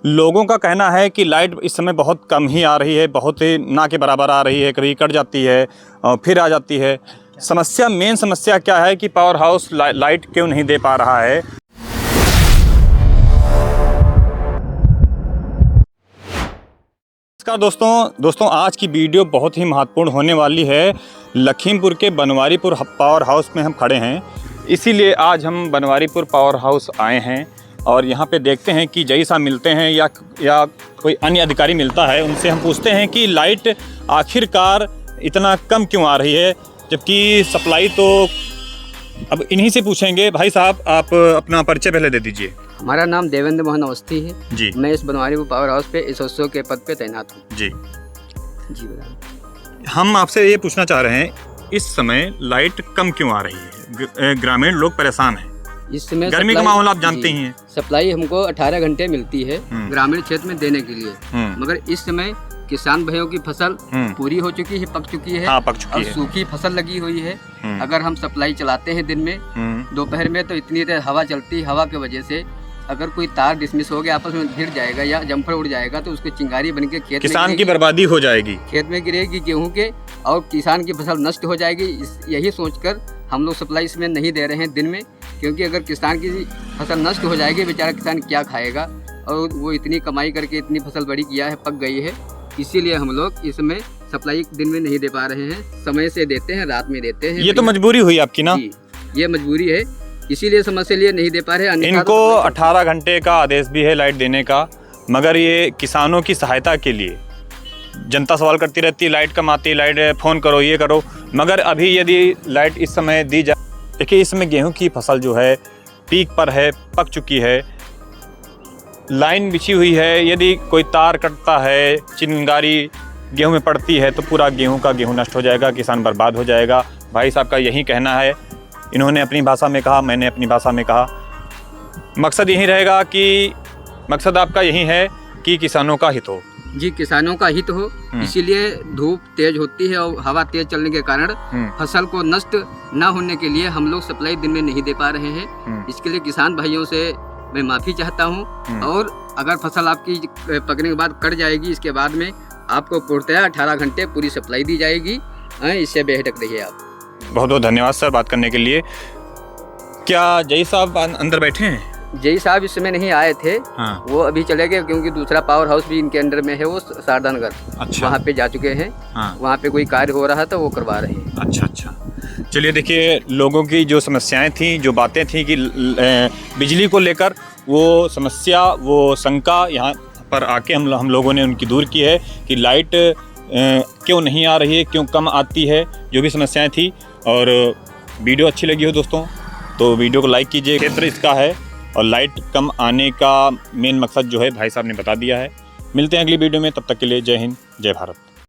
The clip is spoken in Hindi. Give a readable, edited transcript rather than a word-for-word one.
लोगों का कहना है कि लाइट इस समय बहुत कम ही आ रही है, बहुत ही ना के बराबर आ रही है, कभी कट जाती है और फिर आ जाती है। मेन समस्या क्या है कि पावर हाउस लाइट क्यों नहीं दे पा रहा है। नमस्कार दोस्तों, आज की वीडियो बहुत ही महत्वपूर्ण होने वाली है। लखीमपुर के बनवारीपुर पावर हाउस में हम खड़े हैं, इसीलिए आज हम बनवारीपुर पावर हाउस आए हैं और यहाँ पे देखते हैं कि जई साहब मिलते हैं या कोई अन्य अधिकारी मिलता है, उनसे हम पूछते हैं कि लाइट आखिरकार इतना कम क्यों आ रही है, जबकि सप्लाई तो अब इन्हीं से पूछेंगे। भाई साहब, आप अपना परिचय पहले दे दीजिए। हमारा नाम देवेंद्र मोहन अवस्थी है जी। मैं इस बनवारीपुर पावर हाउस पे एसओ के पद पे तैनात हूँ जी। बताएं। हम आपसे ये पूछना चाह रहे हैं, इस समय लाइट कम क्यों आ रही है? ग्रामीण लोग परेशान हैं, इस समय गर्मी का माहौल आप जानते ही हैं। सप्लाई हमको 18 घंटे मिलती है ग्रामीण क्षेत्र में देने के लिए, मगर इस समय किसान भाइयों की फसल पूरी हो चुकी है, पक चुकी है। हाँ, पक चुकी और है। सूखी फसल लगी हुई है। अगर हम सप्लाई चलाते हैं दिन में, दोपहर में तो इतनी देर हवा चलती, हवा की वजह से अगर कोई तार डिसमिस हो गया, आपस में भिड़ जाएगा या जम्फर उड़ जाएगा तो उसकी चिंगारी बन के खेत किसान की बर्बादी हो जाएगी, खेत में गिरेगी गेहूं के, और किसान की फसल नष्ट हो जाएगी। यही सोचकर हम लोग सप्लाई इसमें नहीं दे रहे हैं दिन में, क्योंकि अगर किसान की फसल नष्ट हो जाएगी, बेचारा किसान क्या खाएगा, और वो इतनी कमाई करके इतनी फसल बड़ी किया है, पक गई है। इसीलिए हम लोग इसमें सप्लाई दिन में नहीं दे पा रहे हैं, समय से देते हैं, रात में देते हैं। ये तो मजबूरी हुई आपकी ना? ये मजबूरी है, इसीलिए समय से लिए नहीं दे पा रहे। इनको 18 घंटे का आदेश भी है लाइट देने का, मगर ये किसानों की सहायता के लिए जनता सवाल करती रहती है, लाइट कम आती है, लाइट फ़ोन करो, ये करो। मगर अभी यदि लाइट इस समय दी जाए, देखिए इसमें गेहूं की फसल जो है पीक पर है, पक चुकी है, लाइन बिछी हुई है। यदि कोई तार कटता है, चिंगारी गेहूं में पड़ती है, तो पूरा गेहूं नष्ट हो जाएगा, किसान बर्बाद हो जाएगा। भाई साहब का यही कहना है, इन्होंने अपनी भाषा में कहा, मैंने अपनी भाषा में कहा। मकसद यही रहेगा कि मकसद आपका यही है कि किसानों का हित हो। जी, किसानों का हित हो, इसीलिए धूप तेज होती है और हवा तेज चलने के कारण फसल को नष्ट न होने के लिए हम लोग सप्लाई दिन में नहीं दे पा रहे हैं। इसके लिए किसान भाइयों से मैं माफ़ी चाहता हूं, और अगर फसल आपकी पकने के बाद कट जाएगी, इसके बाद में आपको पूर्णतः 18 घंटे पूरी सप्लाई दी जाएगी। इससे बेहटक रहिए आप। बहुत बहुत धन्यवाद सर बात करने के लिए। क्या जई साहब अंदर बैठे हैं? जई साहब इस समय नहीं आए थे। हाँ। वो अभी चले गए, क्योंकि दूसरा पावर हाउस भी इनके अंडर में है, वो शारदा नगर। अच्छा। वहाँ पे जा चुके हैं। हाँ। वहाँ पे कोई कार्य हो रहा था, वो करवा रहे हैं। अच्छा। चलिए, देखिए लोगों की जो समस्याएं थी, जो बातें थी कि बिजली को लेकर, वो समस्या, वो शंका यहाँ पर आके हम लोगों ने उनकी दूर की है कि लाइट क्यों नहीं आ रही है, क्यों कम आती है, जो भी समस्याएं थी। और वीडियो अच्छी लगी हो दोस्तों तो वीडियो को लाइक कीजिए। क्षेत्र इसका है और लाइट कम आने का मेन मकसद जो है भाई साहब ने बता दिया है। मिलते हैं अगली वीडियो में, तब तक के लिए जय हिंद, जय भारत।